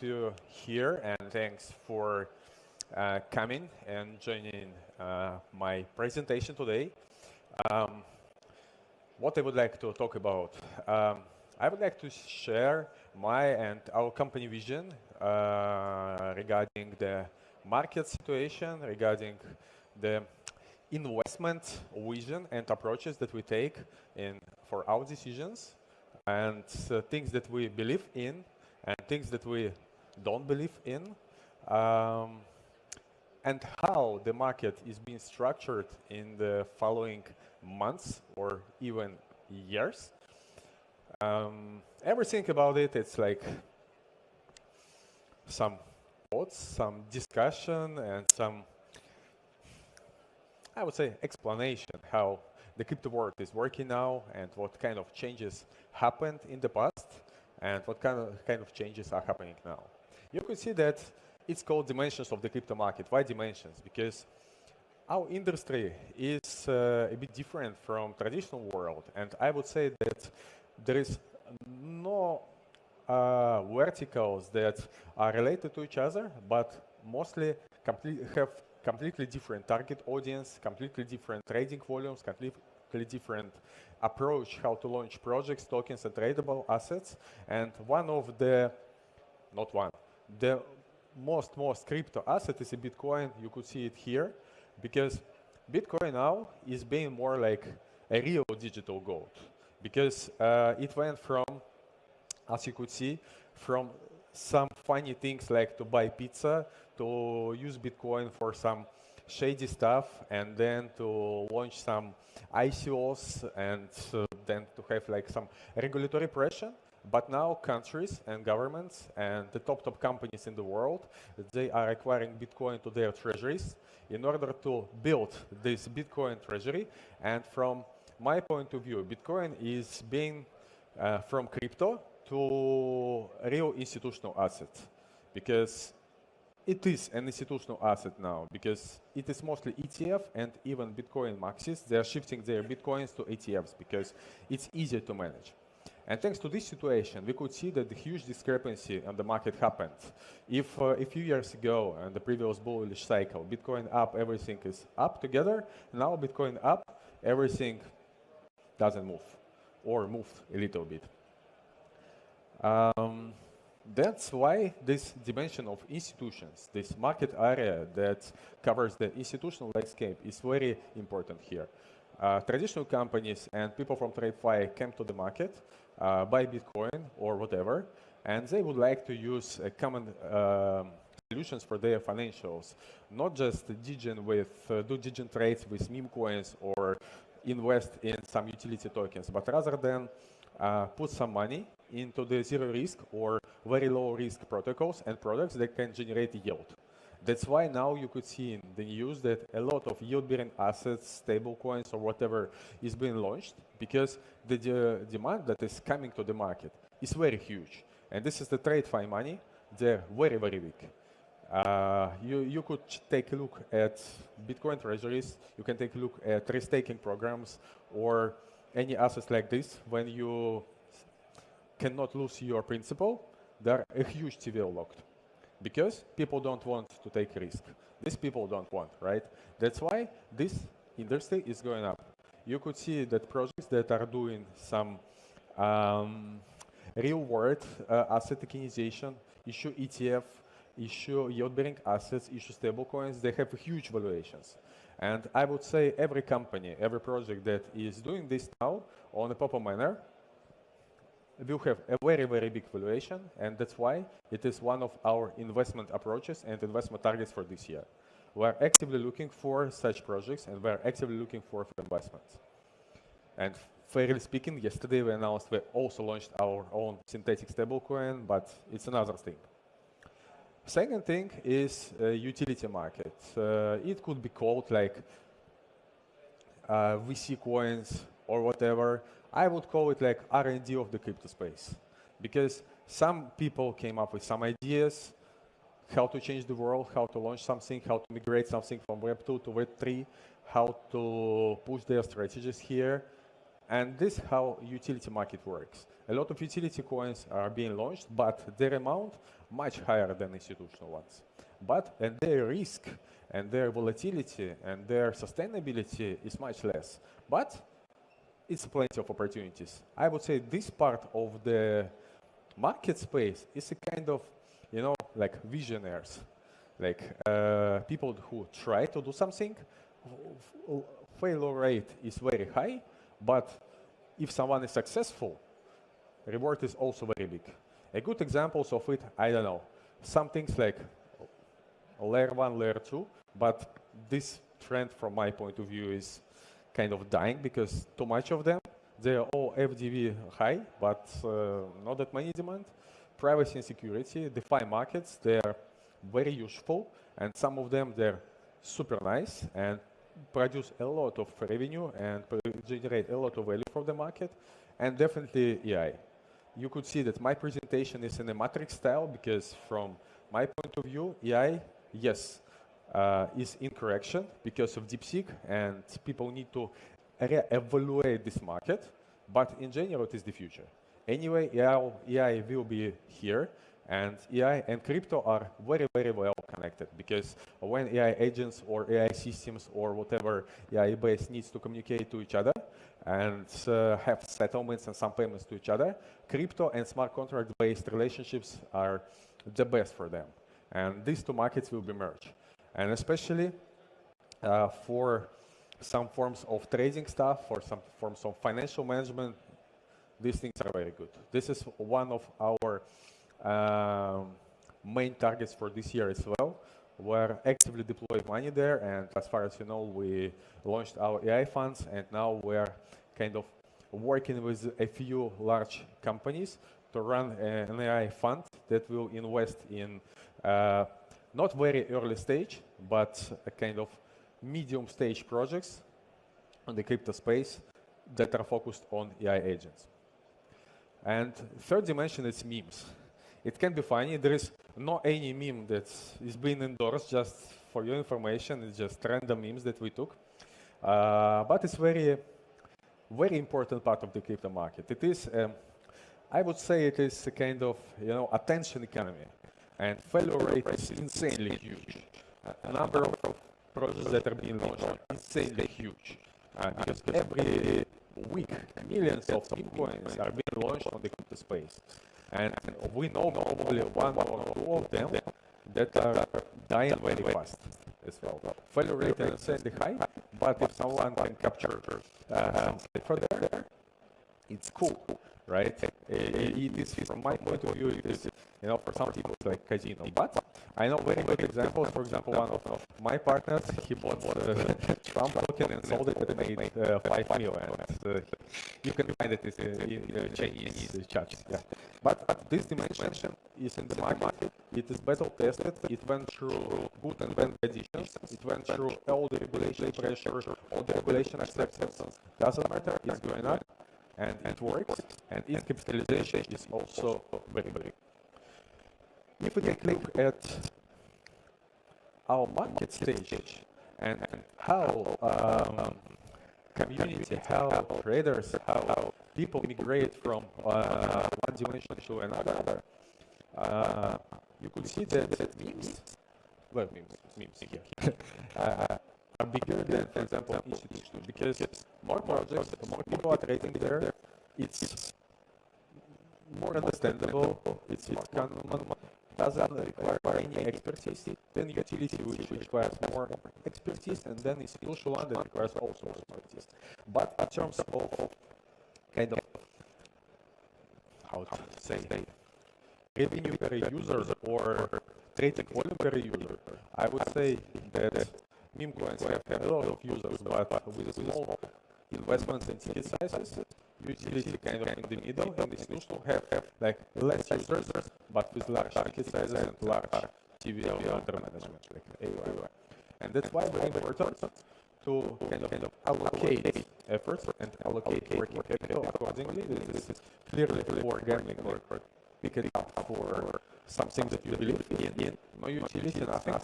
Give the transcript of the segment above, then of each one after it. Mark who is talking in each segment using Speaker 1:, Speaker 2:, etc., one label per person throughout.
Speaker 1: to here, and thanks for coming and joining my presentation today. Um, what I would like to talk about, I would like to share my and our company vision regarding the market situation, regarding the investment vision and approaches that we take for our decisions, and things that we believe in and things that we don't believe in, um, and how the market is being structured in the following months or even years. Everything about it, it's like some thoughts, some discussion, and some, I would say, explanation how the crypto world is working now and what kind of changes happened in the past and what kind of changes are happening now. You could see that it's called dimensions of the crypto market. Why dimensions? Because our industry is a bit different from traditional world, and I would say that there is no verticals that are related to each other, but mostly have completely different target audience, completely different trading volumes, completely different approach how to launch projects, tokens, and tradable assets. And one of the, not one, the most crypto asset is a Bitcoin. You could see it here because Bitcoin now is being more like a real digital gold because it went from, as you could see, from some funny things like to buy pizza, to use Bitcoin for some shady stuff, and then to launch some ICOs, and then to have like some regulatory pressure. But now countries and governments and the top companies in the world, they are acquiring Bitcoin to their treasuries in order to build this Bitcoin treasury. And from my point of view, Bitcoin is being from crypto to real institutional asset, because it is an institutional asset now, because it is mostly ETF, and even Bitcoin maxis, they are shifting their Bitcoins to ETFs because it's easier to manage. And thanks to this situation, we could see that the huge discrepancy on the market happened. If a few years ago, in the previous bullish cycle, Bitcoin up, everything is up together, now Bitcoin up, everything doesn't move, or moved a little bit. That's why this dimension of institutions, this market area that covers the institutional landscape, is very important here. Traditional companies and people from TradFi came to the market, buy Bitcoin or whatever, and they would like to use common solutions for their financials, not just do degen trades with meme coins or invest in some utility tokens, but rather than put some money into the zero risk or very low risk protocols and products that can generate yield. That's why now you could see in the news that a lot of yield-bearing assets, stable coins or whatever is being launched, because the demand that is coming to the market is very huge. And this is the TradFi money. They're very big. You could take a look at Bitcoin treasuries. You can take a look at restaking programs or any assets like this. When you cannot lose your principal, they're a huge TVL locked because people don't want to take risk. These people don't want, right? That's why this industry is going up. You could see that projects that are doing some real-world asset tokenization, issue ETF, issue yield-bearing assets, issue stablecoins, they have huge valuations. And I would say every company, every project that is doing this now on a proper manner will have a very big valuation, and that's why it is one of our investment approaches and investment targets for this year. We're actively looking for such projects, and we're actively looking for investments. And fairly speaking, yesterday we announced we also launched our own synthetic stablecoin, but it's another thing. Second thing is utility market. It could be called like VC coins or whatever. I would call it like R&D of the crypto space, because some people came up with some ideas, how to change the world, how to launch something, how to migrate something from Web 2 to Web 3, how to push their strategies here. And this is how utility market works. A lot of utility coins are being launched, but their amount much higher than institutional ones. And their risk and their volatility and their sustainability is much less. But it's plenty of opportunities. I would say this part of the market space is a kind of, like visionaries, like people who try to do something. Failure rate is very high, but if someone is successful, reward is also very big. A good examples of it, I don't know, some things like layer 1, layer 2, but this trend from my point of view is kind of dying because too much of them. They're all FDV high, but not that many demand. Privacy and security, DeFi markets, they're very useful, and some of them, they're super nice and produce a lot of revenue and generate a lot of value for the market, and definitely AI. You could see that my presentation is in a matrix style because from my point of view, AI, yes, is in correction because of DeepSeek, and people need to re-evaluate this market, but in general, it is the future. Anyway, AI will be here, and AI and crypto are very, very well connected because when AI agents or AI systems or whatever AI base needs to communicate to each other and have settlements and some payments to each other, crypto and smart contract-based relationships are the best for them. And these two markets will be merged. And especially for some forms of trading stuff, for some forms of financial management, these things are very good. This is one of our main targets for this year as well. We're actively deploying money there, and as far as you know, we launched our AI funds, and now we're kind of working with a few large companies to run an AI fund that will invest in not very early stage, but a kind of medium stage projects on the crypto space that are focused on AI agents. And third dimension is memes. It can be funny. There is no any meme that is being endorsed, just for your information. It's just random memes that we took. But it's very, very important part of the crypto market. It is, I would say it is a kind of, attention economy. And failure rate is insanely huge. A number of projects that are being launched are insanely huge. Because every week, millions of meme coins are being launched on the crypto space. And we know probably one or two of them that are dying very fast as well. Failure rate is insanely high, but if someone can capture something from there, it's cool, right? It is, from my point of view, it is, for some people it's like casino. But I know very good examples. For example, one of my partners, he bought Trump token and sold it and made 5 million. And, you can find it in Chinese chat. Yeah. But this dimension is in the market. It is battle tested. It went through good and bad conditions. It went through all the regulation pressure, all the regulation acceptance. Doesn't matter. It's going up. And it works, and its capitalization is also very big. If we take a look at our market stage and how community, how traders, how people migrate from one dimension to another, you could see that memes here, are bigger than, for example, institutions, because more projects, more people are trading there, it's more understandable, it's common, doesn't require any expertise, then utility which requires more expertise, and then institutional one that requires also expertise. But in terms of kind of, how to say, revenue per user or trading volume per user, I would say that meme coins have a lot of users, but with small investments and ticket sizes, utility kind of in the middle, and institutional have like less users, but with large ticket sizes and large TVL under management, like AUM. And that's why very important to kind of allocate efforts and allocate working capital accordingly. This is clearly for gambling or pick it up for something that you believe in. No utility, nothing.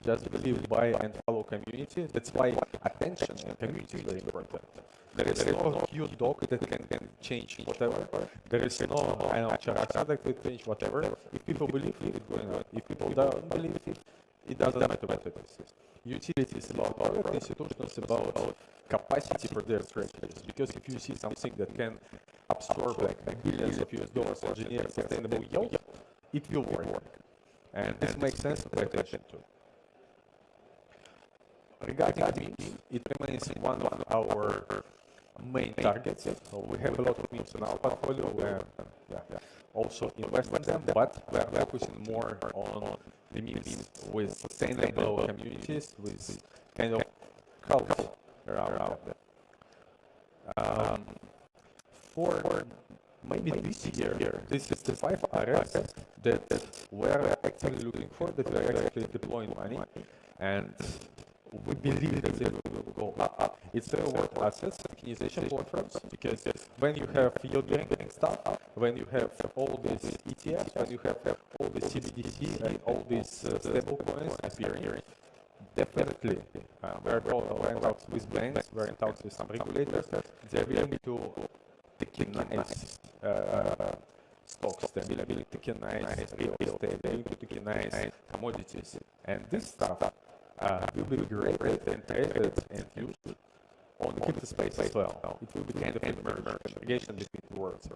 Speaker 1: Just believe, buy, and follow community. That's why attention and community is very important. There is no cute dog that can change whatever. There is no, I don't know, character that can change whatever. If people believe it, it's going on. If people don't believe it, it doesn't matter what it is. Utility is about product, institution is about capacity for their strategies. Because if you see something that can absorb like billions of US dollars and generate sustainable yield, it will work. And this makes sense to pay attention to. Regarding memes, it remains one of our main targets. So we have a lot of memes in our portfolio. We are also investing in them, but we are focusing more on the memes with sustainable communities, with kind of culture around them. For maybe this year, this is the 5 areas that we're actually looking for, that we're actually deploying money, and we believe that they will go up. It's reward assets, tokenization platforms, because when you have yield-bearing stuff, when you have all these ETFs, when you have all the CBDC and all these stable coins appearing, definitely we're in talks with banks, we're in talks with some regulators. They're willing to tokenize stocks, they're willing to tokenize real estate, they're willing to tokenize commodities, and this stuff will be graded and traded and used on the crypto space as well. It will be kind of an aggregation between the worlds.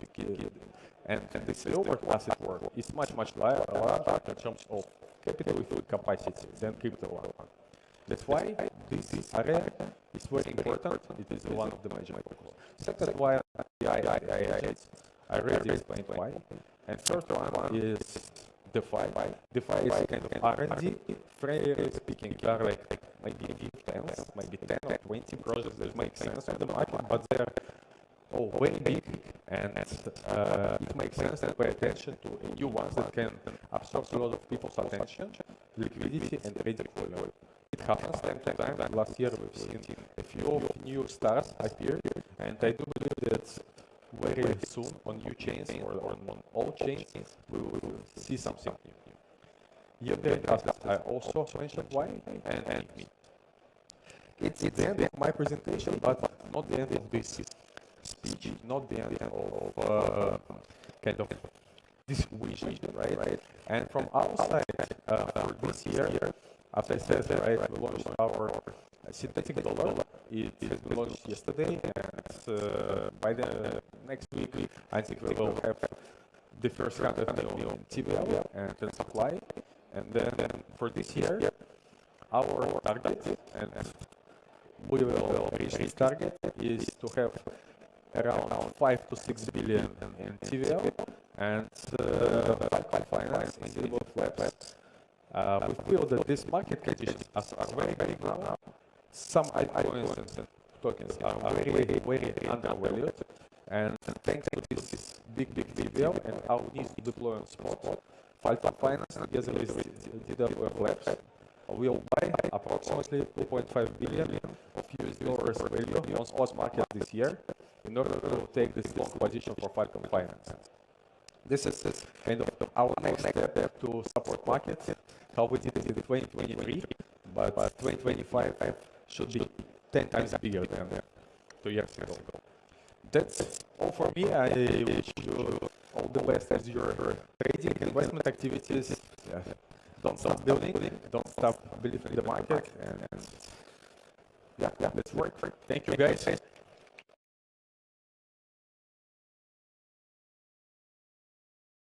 Speaker 1: And this reward asset world is much larger in terms of capital capacity than crypto one. That's why this area is very important. It is one of the major focus. Second one, I already explained why. And third one is DeFi. DeFi is kind of R&D. Fairly speaking, there are like maybe 10 or 20 projects that make sense on the market, but they're all very big, and it makes sense to pay attention to new ones that can absorb a lot of people's attention, liquidity, and trading volume. It happens time to time. Last year we've seen a few new stars appear, and I do believe that very soon on new chains or on all chains we will see something new. Yield-bearing assets I also mentioned why, and it's the end of my presentation, but not the end of this speech, not the end of kind of this vision, right? And from our side, for this year, as I said, right, we launched our synthetic dollar. It has been launched yesterday, and by the next week, I think we will have the first 100 million TVL and then supply. And then for this year, our target, and we will reach this target, is to have around 5 to 6 billion in TVL and finance in DWF Labs. We feel that this market conditions are very big now. Some altcoins and tokens are very undervalued, and thanks to this big TVL and our need to deploy on spot, Falcon Finance together with DWF Labs will buy approximately 2.5 billion of US dollars value on spot market this year in order to take this long position for Falcon Finance. This is kind of our next step to support markets, how we did it in 2023, but 2025 should be 10 times bigger than 2 years ago. That's all for me. I wish you all the best as your trading investment activities. Don't stop building, don't stop believing in the market, and let's work. Thank you guys.